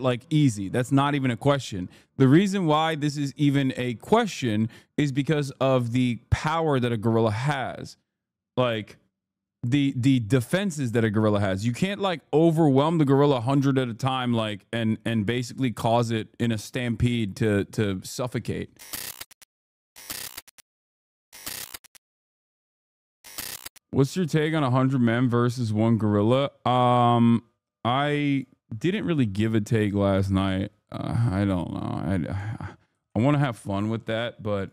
like easy. That's not even a question. The reason why this is even a question is because of the power that a gorilla has. Like the defenses that a gorilla has. You can't like overwhelm the gorilla 100 at a time, like and basically cause it in a stampede to suffocate. What's your take on 100 men versus one gorilla? I didn't really give a take last night. I don't know. I want to have fun with that, but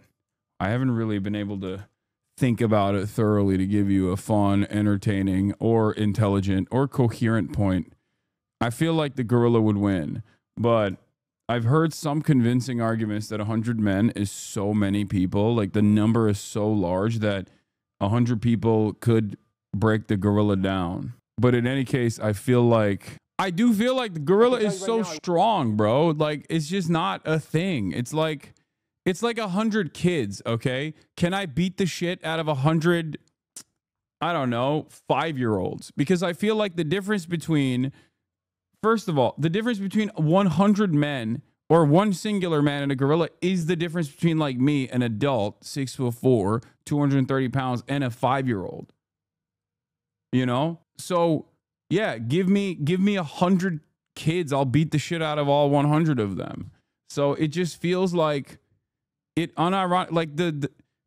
I haven't really been able to think about it thoroughly to give you a fun, entertaining, or intelligent, or coherent point. I feel like the gorilla would win, but I've heard some convincing arguments that 100 men is so many people. Like the number is so large that 100 people could break the gorilla down. But in any case, I do feel like the gorilla is so strong, bro. Like it's just not a thing. It's like 100 kids, okay? Can I beat the shit out of 100, I don't know, 5-year-olds? Because I feel like the difference between, first of all, the difference between 100 men or one singular man and a gorilla is the difference between like me, an adult, 6'4", 230 pounds, and a 5-year-old. You know? So yeah, give me 100 kids. I'll beat the shit out of all 100 of them. So it just feels like it unironic. Like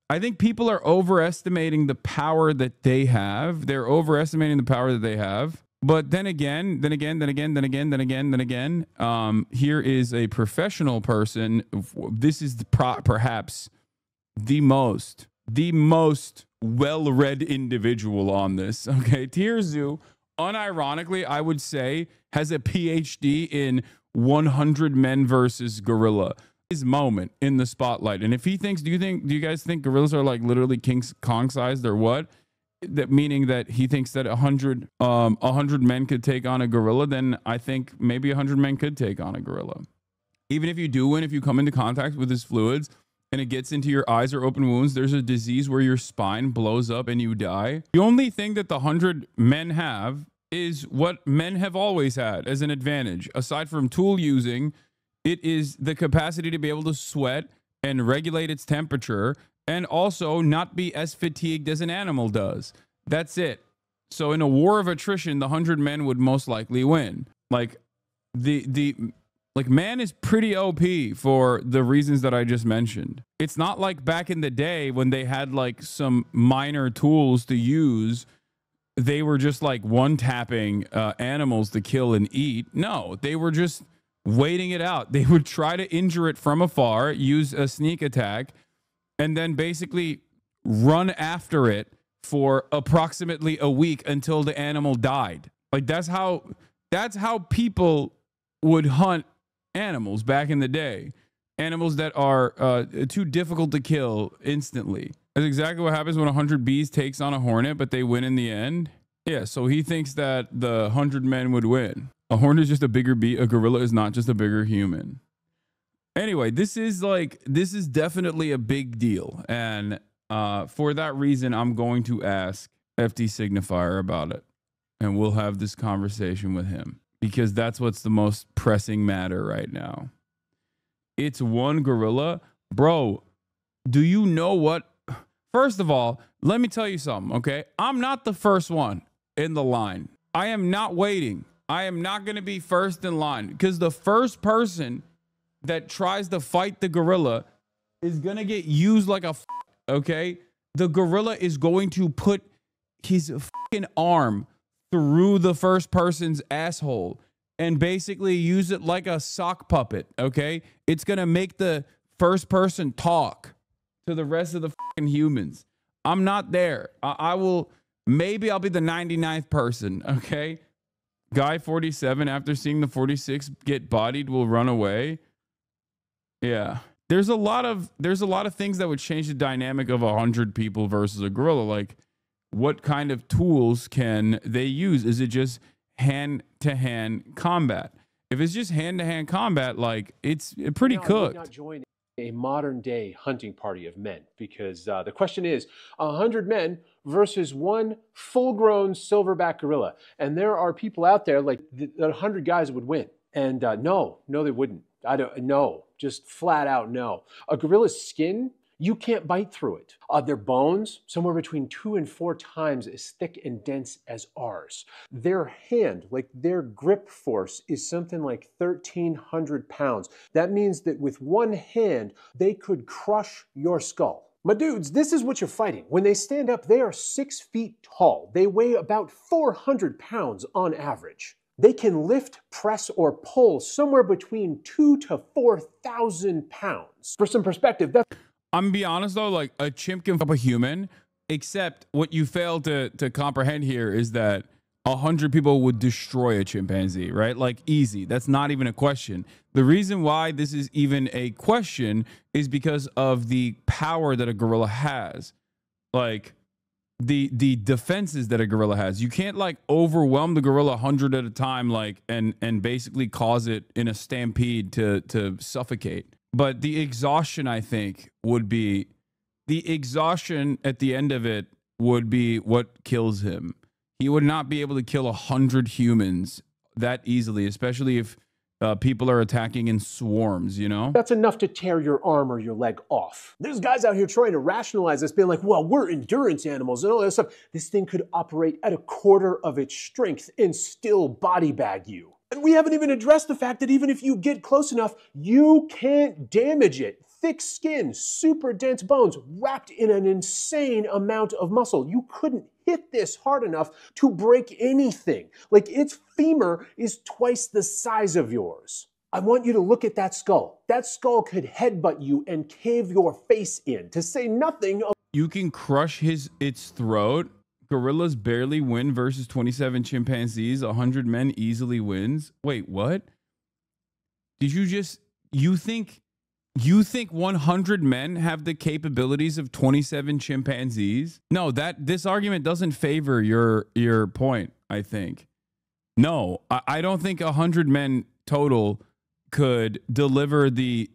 I think people are overestimating the power that they have. They're overestimating the power that they have. But then again, here is a professional person. This is perhaps the most well-read individual on this. Okay, Tirzu, unironically, I would say, has a PhD in 100 men versus gorilla. His moment in the spotlight. And if he thinks, do you guys think gorillas are like literally King Kong sized or what? That meaning that he thinks that 100 men could take on a gorilla, then I think maybe 100 men could take on a gorilla. Even if you do win, if you come into contact with his fluids and it gets into your eyes or open wounds, there's a disease where your spine blows up and you die. The only thing that the 100 men have is what men have always had as an advantage. Aside from tool using, it is the capacity to be able to sweat and regulate its temperature and also not be as fatigued as an animal does. That's it. So in a war of attrition, the 100 men would most likely win. Like man is pretty OP for the reasons that I just mentioned. It's not like back in the day when they had like some minor tools to use. They were just like one-tapping animals to kill and eat. No, they were just waiting it out. They would try to injure it from afar, use a sneak attack, and then basically run after it for approximately a week until the animal died. Like that's how people would hunt animals back in the day. Animals that are too difficult to kill instantly. That's exactly what happens when 100 bees takes on a hornet, but they win in the end. Yeah, so he thinks that the 100 men would win. A hornet is just a bigger bee. A gorilla is not just a bigger human. Anyway, this is definitely a big deal. And for that reason, I'm going to ask FD Signifier about it. And we'll have this conversation with him. Because that's what's the most pressing matter right now. It's one gorilla. Bro, do you know what? First of all, let me tell you something, okay? I'm not the first one in the line. I am not waiting. I am not going to be first in line. Because the first person that tries to fight the gorilla is going to get used like a okay? The gorilla is going to put his fucking arm through the first person's asshole and basically use it like a sock puppet, okay? It's going to make the first person talk to the rest of the fucking humans. I'm not there. Maybe I'll be the 99th person, okay? Guy 47, after seeing the 46 get bodied, will run away. Yeah. There's a lot of things that would change the dynamic of 100 people versus a gorilla. Like, what kind of tools can they use? Is it just hand-to-hand combat? If it's just hand-to-hand combat, like, it's pretty cooked. I would not join a modern-day hunting party of men because the question is 100 men versus one full-grown silverback gorilla. And there are people out there, like, 100 guys would win. And no, they wouldn't. I don't, no, just flat out no. A gorilla's skin, you can't bite through it. Their bones, somewhere between 2 and 4 times as thick and dense as ours. Their hand, like their grip force, is something like 1,300 pounds. That means that with one hand, they could crush your skull. My dudes, this is what you're fighting. When they stand up, they are 6 feet tall. They weigh about 400 pounds on average. They can lift, press, or pull somewhere between 2,000 to 4,000 pounds. For some perspective, that's... I'm gonna be honest though, like a chimp can fuck up a human, except what you fail to comprehend here is that 100 people would destroy a chimpanzee, right? Like easy. That's not even a question. The reason why this is even a question is because of the power that a gorilla has. Like the defenses that a gorilla has. You can't like overwhelm the gorilla 100 at a time, like and basically cause it in a stampede to suffocate. But the exhaustion, I think, would be the exhaustion at the end of it would be what kills him. He would not be able to kill 100 humans that easily, especially if people are attacking in swarms, you know? That's enough to tear your arm or your leg off. There's guys out here trying to rationalize this, being like, well, we're endurance animals and all that stuff. This thing could operate at 1/4 of its strength and still body bag you. And we haven't even addressed the fact that even if you get close enough, you can't damage it. Thick skin, super dense bones, wrapped in an insane amount of muscle. You couldn't hit this hard enough to break anything. Like its femur is twice the size of yours. I want you to look at that skull. That skull could headbutt you and cave your face in, to say nothing of... You can crush its throat. Gorillas barely win versus 27 chimpanzees. 100 men easily wins. Wait, what? Did you just... You think 100 men have the capabilities of 27 chimpanzees? No, this argument doesn't favor your point, I think. No, I don't think 100 men total could deliver the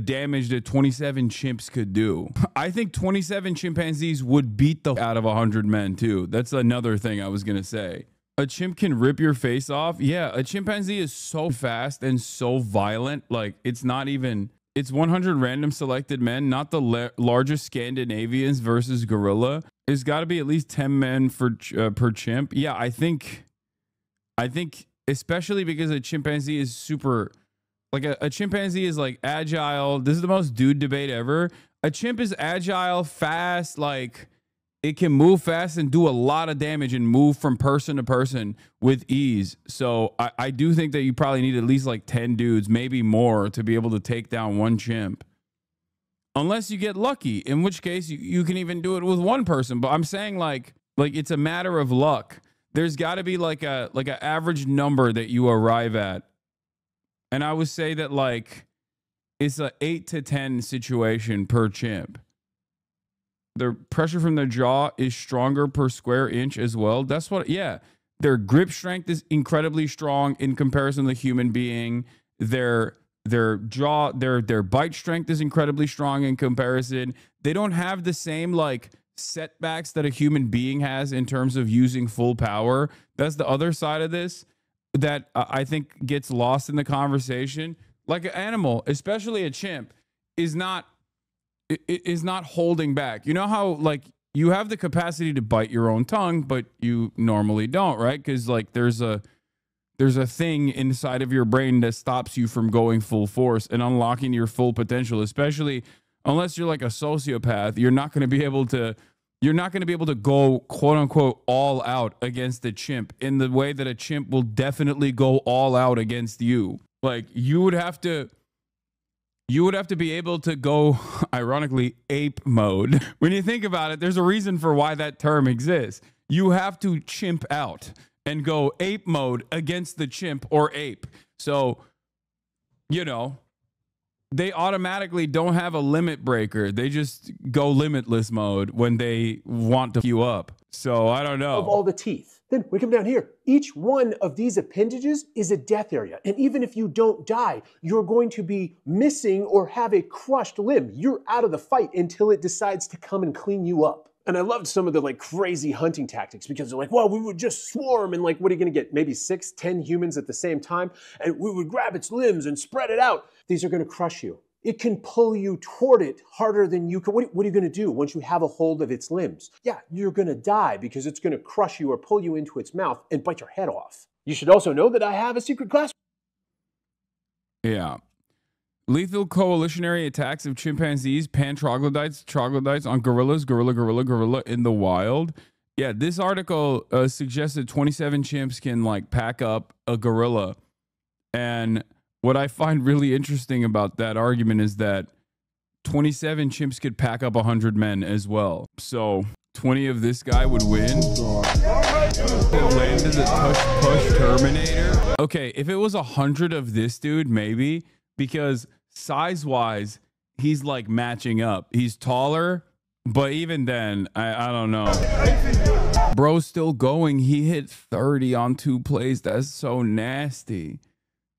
damage that 27 chimps could do. I think 27 chimpanzees would beat the out of 100 men too. That's another thing I was going to say. A chimp can rip your face off. Yeah, a chimpanzee is so fast and so violent. Like it's 100 random selected men, not the largest Scandinavians versus gorilla. It's got to be at least 10 men per chimp. Yeah, I think especially because a chimpanzee is super... Like a chimpanzee is like agile. This is the most dude debate ever. A chimp is agile, fast, like it can move fast and do a lot of damage and move from person to person with ease. So I do think that you probably need at least like 10 dudes, maybe more, to be able to take down one chimp. Unless you get lucky, in which case you can even do it with one person. But I'm saying like it's a matter of luck. There's got to be like an average number that you arrive at. And I would say that like it's an 8 to 10 situation per chimp. The pressure from their jaw is stronger per square inch as well. That's what, yeah. Their grip strength is incredibly strong in comparison to the human being. Their jaw, their bite strength is incredibly strong in comparison. They don't have the same like setbacks that a human being has in terms of using full power. That's the other side of this that I think gets lost in the conversation. Like an animal, especially a chimp, is not holding back. You know how like you have the capacity to bite your own tongue, but you normally don't, right? Because like there's a thing inside of your brain that stops you from going full force and unlocking your full potential, especially unless you're like a sociopath. You're not going to be able to go quote unquote all out against a chimp in the way that a chimp will definitely go all out against you. Like you would have to be able to go, ironically, ape mode. When you think about it, there's a reason for why that term exists. You have to chimp out and go ape mode against the chimp or ape. So, you know, they automatically don't have a limit breaker. They just go limitless mode when they want to you up. So I don't know. Of all the teeth. Then we come down here. Each one of these appendages is a death area. And even if you don't die, you're going to be missing or have a crushed limb. You're out of the fight until it decides to come and clean you up. And I loved some of the like crazy hunting tactics because they're like, well, we would just swarm and like, what are you gonna get? Maybe 6, 10 humans at the same time. And we would grab its limbs and spread it out. These are gonna crush you. It can pull you toward it harder than you can. What are you gonna do once you have a hold of its limbs? Yeah, you're gonna die because it's gonna crush you or pull you into its mouth and bite your head off. You should also know that I have a secret class. Yeah. Lethal coalitionary attacks of chimpanzees, troglodytes on gorillas, gorilla in the wild. Yeah, this article suggested 27 chimps can like pack up a gorilla. And what I find really interesting about that argument is that 27 chimps could pack up 100 men as well. So 20 of this guy would win. Landed the push Terminator. Okay, if it was 100 of this dude, maybe, because size-wise, he's like matching up. He's taller, but even then, I don't know. Bro's still going. He hit 30 on 2 plays. That's so nasty.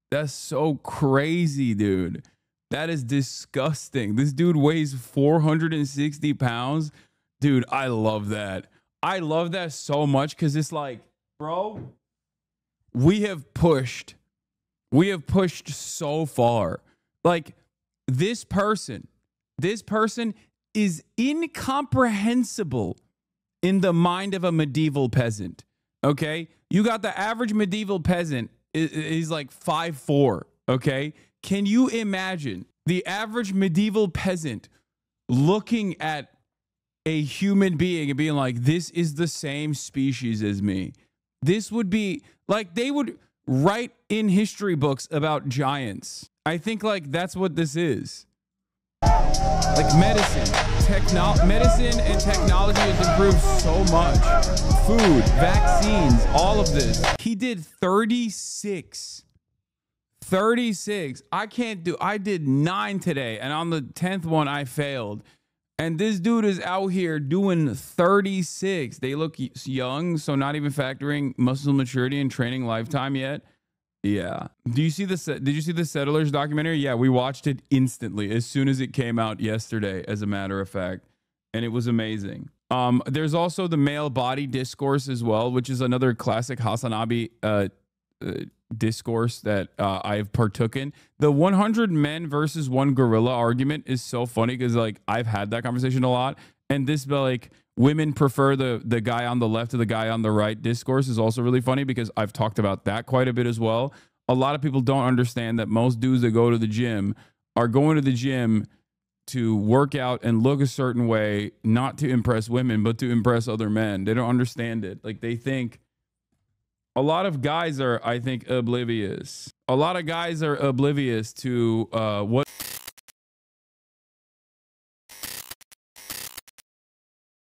That's so crazy, dude. That is disgusting. This dude weighs 460 pounds. Dude, I love that. I love that so much because it's like, bro, we have pushed so far. Like this person is incomprehensible in the mind of a medieval peasant. Okay. You got the average medieval peasant is like 5'4". Okay. Can you imagine the average medieval peasant looking at a human being and being like, this is the same species as me? This would be like, they would write in history books about giants. I think like that's what this is. Like medicine and technology has improved so much. Food, vaccines, all of this. He did 36. I did 9 today. And on the 10th one, I failed. And this dude is out here doing 36. They look young, so not even factoring muscle maturity and training lifetime yet. Yeah. Did you see the Settlers documentary? Yeah, we watched it instantly as soon as it came out yesterday, as a matter of fact. And it was amazing. There's also the male body discourse as well, which is another classic HasanAbi discourse that I've partook in. The 100 men versus 1 gorilla argument is so funny because like I've had that conversation a lot. And this like women prefer the guy on the left to the guy on the right discourse is also really funny because I've talked about that quite a bit as well. A lot of people don't understand that most dudes that go to the gym are going to the gym to work out and look a certain way, not to impress women, but to impress other men. They don't understand it. Like they think a lot of guys are, I think, oblivious. A lot of guys are oblivious to what